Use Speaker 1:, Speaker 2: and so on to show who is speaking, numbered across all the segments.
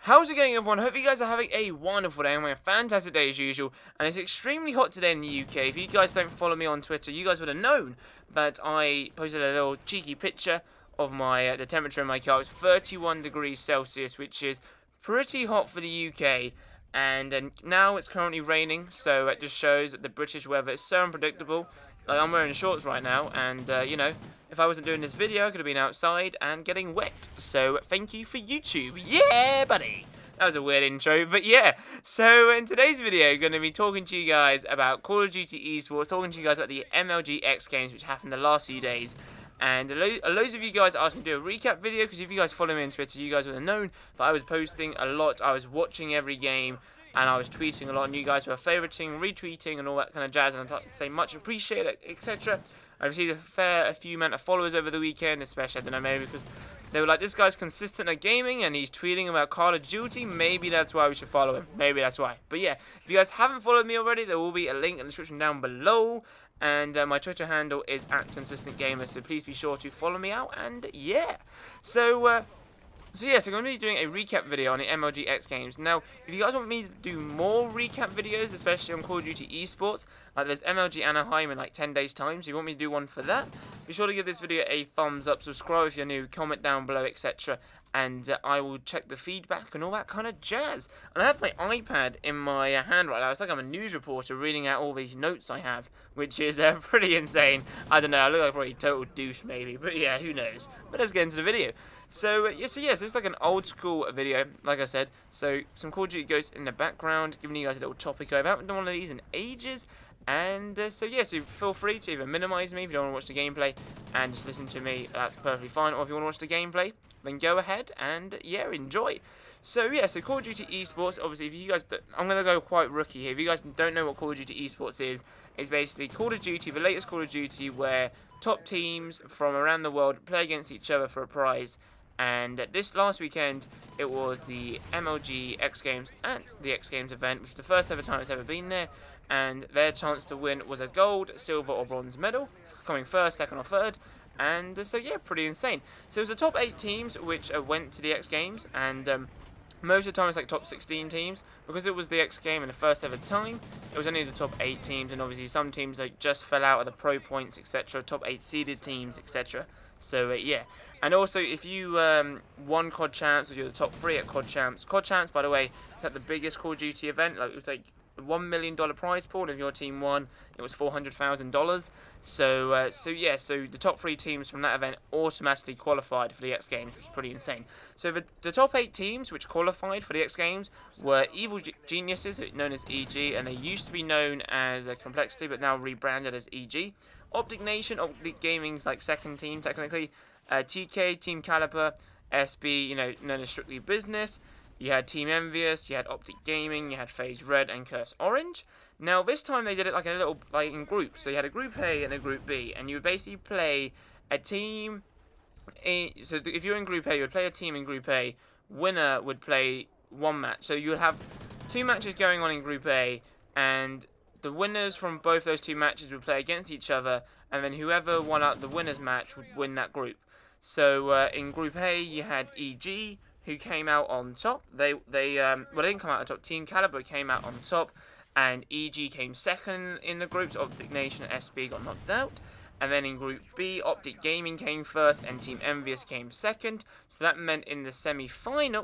Speaker 1: How's it going, everyone? Hope you guys are having a wonderful day and a fantastic day as usual. And it's extremely hot today in the UK. If you guys don't follow me on Twitter, you guys would have known that I posted a little cheeky picture of my the temperature in my car. It's 31 degrees Celsius, which is pretty hot for the UK. And now it's currently raining, so it just shows that the British weather is so unpredictable. Like, I'm wearing shorts right now, and you know, if I wasn't doing this video, I could have been outside and getting wet. So thank you for YouTube. Yeah, buddy. That was a weird intro, but yeah. So in today's video, I'm going to be talking to you guys about Call of Duty Esports, talking to you guys about the MLG X Games, which happened the last few days. And loads of you guys asked me to do a recap video, because if you guys follow me on Twitter, you guys would have known that I was posting a lot. I was watching every game, and I was tweeting a lot, and you guys were favoriting, retweeting, and all that kind of jazz, and I'd like to say much appreciated, etc. I received a few amount of followers over the weekend, especially, I don't know, maybe because they were like, this guy's consistent at gaming, and he's tweeting about Call of Duty, maybe that's why we should follow him, maybe that's why. But yeah, if you guys haven't followed me already, there will be a link in the description down below, and my Twitter handle is @ConsistentGamer, so please be sure to follow me out, and yeah. So yes, I'm going to be doing a recap video on the MLG X Games. Now, if you guys want me to do more recap videos, especially on Call of Duty Esports, like there's MLG Anaheim in like 10 days time, so you want me to do one for that, be sure to give this video a thumbs up, subscribe if you're new, comment down below, etc. And I will check the feedback and all that kind of jazz. And I have my iPad in my hand right now. It's like I'm a news reporter reading out all these notes I have, which is pretty insane. I don't know, I look like probably a total douche maybe, but yeah, who knows. But let's get into the video. So yes, it's like an old school video, like I said. So some Call of Duty Ghosts in the background, giving you guys a little topic. I haven't done one of these in ages. And so feel free to either minimize me if you don't want to watch the gameplay and just listen to me, that's perfectly fine. Or if you want to watch the gameplay, then go ahead and yeah, enjoy. So yeah, so Call of Duty Esports, obviously, if you guys, I'm going to go quite rookie here. If you guys don't know what Call of Duty Esports is, it's basically Call of Duty, the latest Call of Duty, where top teams from around the world play against each other for a prize. And this last weekend, it was the MLG X Games and the X Games event, which is the first ever time it's ever been there. And their chance to win was a gold, silver, or bronze medal, coming first, second, or third. And so yeah, pretty insane. So it was the top 8 teams which went to the X Games, and most of the time it's like top 16 teams, because it was the X Game in the first ever time. It was only the top 8 teams, and obviously some teams like just fell out of the pro points, etc. Top 8 seeded teams, etc. So yeah, and also if you won COD Champs, or you're the top 3 at COD Champs. COD Champs, by the way, is like the biggest Call of Duty event. Like, it was like a $1 million prize pool, and if your team won, it was $400,000. So yeah, so the top 3 teams from that event automatically qualified for the X Games, which is pretty insane. So the top 8 teams which qualified for the X Games were Evil Geniuses, known as EG, and they used to be known as Complexity, but now rebranded as EG. OpTic Nation, OpTic Gaming's like second team technically. TK, Team Caliber, SB, you know, known as Strictly Business. You had Team Envious, you had OpTic Gaming, you had FaZe Red and Curse Orange. Now this time they did it like a little, like in groups. So you had a Group A and a Group B, and you would basically play a team. So if you're in Group A, you would play a team in Group A. Winner would play one match. So you would have 2 matches going on in Group A, and the winners from both those 2 matches would play against each other, and then whoever won out the winners match would win that group. So in Group A, you had EG, who came out on top. They didn't come out on top. Team Caliber came out on top, and EG came second in the groups. OpTic Nation and SB got knocked out. And then in Group B, OpTic Gaming came first, and Team Envious came second. So that meant in the semi-final,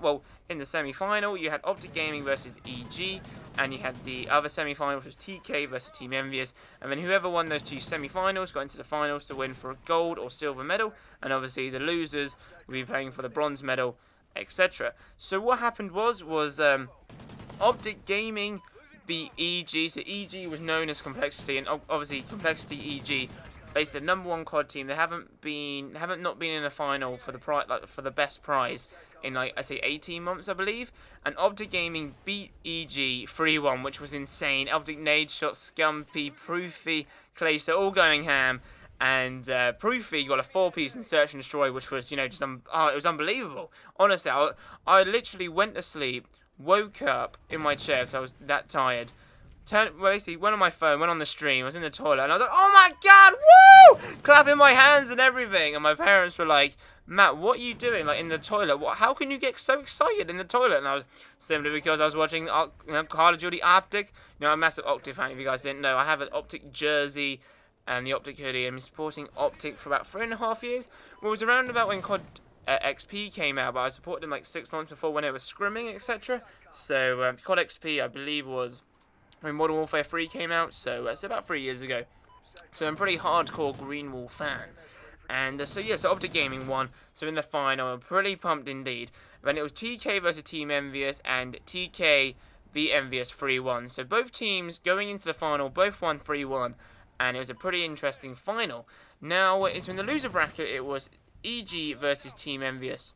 Speaker 1: you had OpTic Gaming versus EG, and you had the other semi-final, which was TK versus Team Envious. And then whoever won those 2 semi-finals got into the finals to win for a gold or silver medal. And obviously the losers will be playing for the bronze medal, etc. So what happened was OpTic Gaming beat EG. So EG was known as Complexity, and obviously Complexity EG, basically the #1 COD team. They haven't not been in a final for the best prize in like I say 18 months, I believe. And OpTic Gaming beat EG 3-1, which was insane. OpTic Nade shot, Scumpy, Proofy, Clayster all going ham. And Proofy got a 4-piece in Search and Destroy, which was, you know, just it was unbelievable. Honestly, I literally went to sleep, woke up in my chair because I was that tired, basically went on my phone, went on the stream, I was in the toilet, and I was like, oh my god, woo! Clapping my hands and everything. And my parents were like, Matt, what are you doing, like, in the toilet? How can you get so excited in the toilet? And I was simply because I was watching Call of Duty OpTic. You know, I'm a massive OpTic fan, if you guys didn't know. I have an OpTic jersey and the OpTic hoodie. I've been supporting OpTic for about 3.5 years. Well, it was around about when COD XP came out, but I supported them like 6 months before when it was scrimming, etc. So, COD XP, I believe, was when Modern Warfare 3 came out, so it's about 3 years ago. So I'm a pretty hardcore Green Wall fan. And so OpTic Gaming won. So in the final, I'm pretty pumped indeed. Then it was TK versus Team Envious, and TK beat Envious 3-1. So both teams going into the final, both won 3-1, and it was a pretty interesting final. Now, it's in the loser bracket, it was EG versus Team Envious.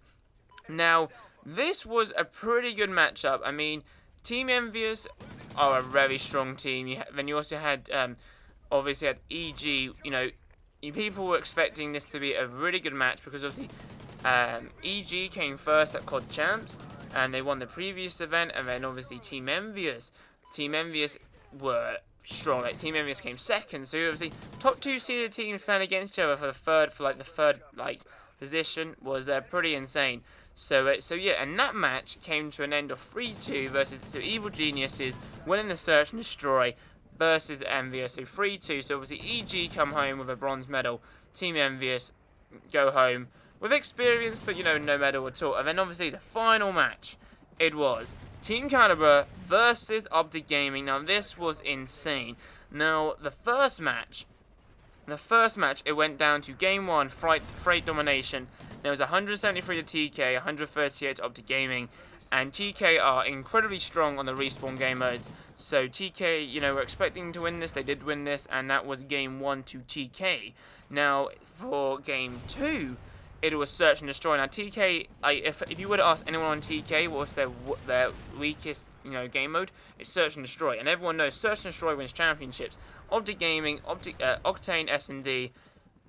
Speaker 1: Now, this was a pretty good matchup. I mean, Team Envious are a very strong team. Then you also had, obviously had EG. You know, people were expecting this to be a really good match because obviously EG came first at COD Champs and they won the previous event, and then obviously Team Envious were strong. Like, Team Envious came second, so obviously top 2 seeded teams playing against each other for the third position was pretty insane. So yeah, and that match came to an end of 3-2 versus Evil Geniuses winning the Search and Destroy versus Envious. So 3-2. So obviously EG come home with a bronze medal. Team Envious go home with experience, but you know, no medal at all. And then obviously the final match, it was Team Caliber versus OpTic Gaming. Now this was insane. Now the first match, it went down to game 1, Freight Domination. There was 173 to TK, 138 to OpTic Gaming, and TK are incredibly strong on the respawn game modes. So TK, you know, were expecting to win this. They did win this, and that was game 1 to TK. Now for game 2, it was Search and Destroy. Now TK, if you were to ask anyone on TK what was their weakest, you know, game mode, it's Search and Destroy, and everyone knows Search and Destroy wins championships. OpTic Gaming, Octane S&D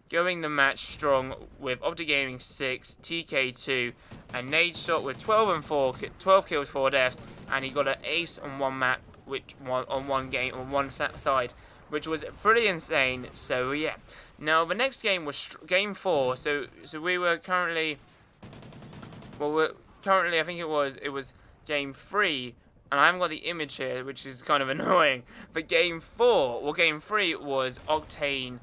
Speaker 1: going the match strong with OpTic Gaming 6, TK 2, and Nade shot with 12 kills, 4 deaths, and he got an ace on one map, on one side, which was pretty insane. So yeah. Now the next game was game 4. So we were currently, I think it was game 3. And I haven't got the image here, which is kind of annoying. But game 3 was Octane.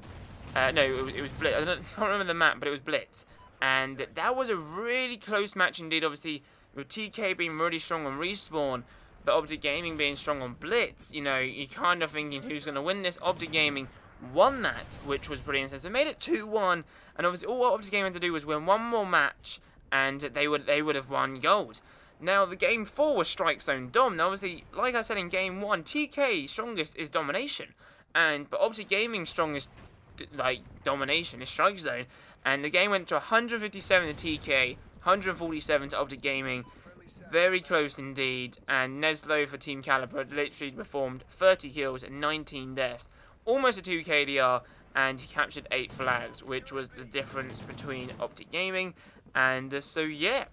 Speaker 1: No, it was Blitz. I can't remember the map, but it was Blitz. And that was a really close match indeed. Obviously, with TK being really strong on respawn, but OpTic Gaming being strong on Blitz, you know, you're kind of thinking who's going to win this. OpTic Gaming won that, which was pretty insane. So they made it 2-1, and obviously all OpTic Gaming had to do was win one more match, and they would have won gold. Now, the game 4 was Strike Zone Dom. Now, obviously, like I said in game 1, TK strongest is Domination. But OpTic Gaming strongest, Domination is Strike Zone. And the game went to 157 to TK, 147 to OpTic Gaming. Very close indeed. And Neslo for Team Caliber literally performed 30 kills and 19 deaths. Almost a 2 KDR. And he captured 8 flags, which was the difference between OpTic Gaming. And so, yeah.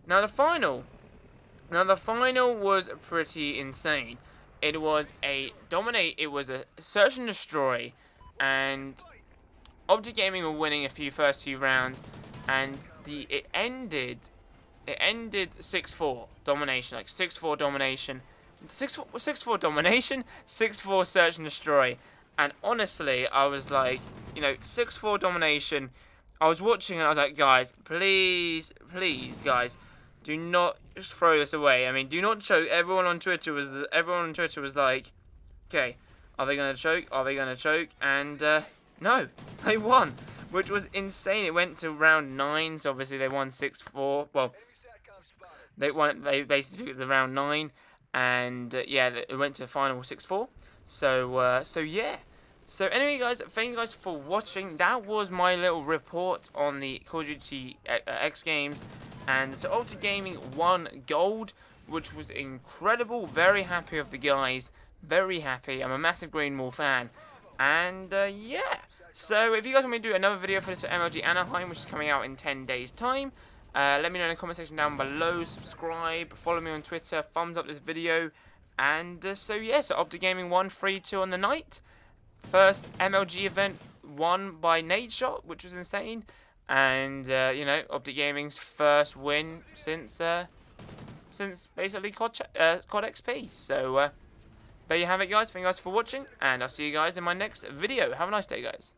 Speaker 1: Now, the final was pretty insane. It was a Search and Destroy, and OpTic Gaming were winning first few rounds, and it ended 6-4 domination, 6-4 domination, 6-4 domination, 6-4 Search and Destroy. And honestly, I was like, you know, 6-4 domination. I was watching and I was like, guys, please, guys, do not just throw this away. I mean, do not choke. Everyone on Twitter was like, okay, are they gonna choke? Are they gonna choke? And no, they won, which was insane. It went to round 9, so obviously they won 6-4. Well, they basically took the round 9, and yeah, it went to the final 6-4. So yeah. So anyway, guys, thank you guys for watching. That was my little report on the Call of Duty X Games. And so OpTic Gaming won gold, which was incredible. Very happy with the guys. Very happy. I'm a massive Green Wall fan. And yeah. So if you guys want me to do another video for this for MLG Anaheim, which is coming out in 10 days' time, let me know in the comment section down below. Subscribe. Follow me on Twitter. Thumbs up this video. And so OpTic Gaming won 3-2 on the night. First MLG event won by Nade Shot, which was insane. And OpTic Gaming's first win since basically COD XP. So there you have it, guys. Thank you guys for watching, and I'll see you guys in my next video. Have a nice day, guys.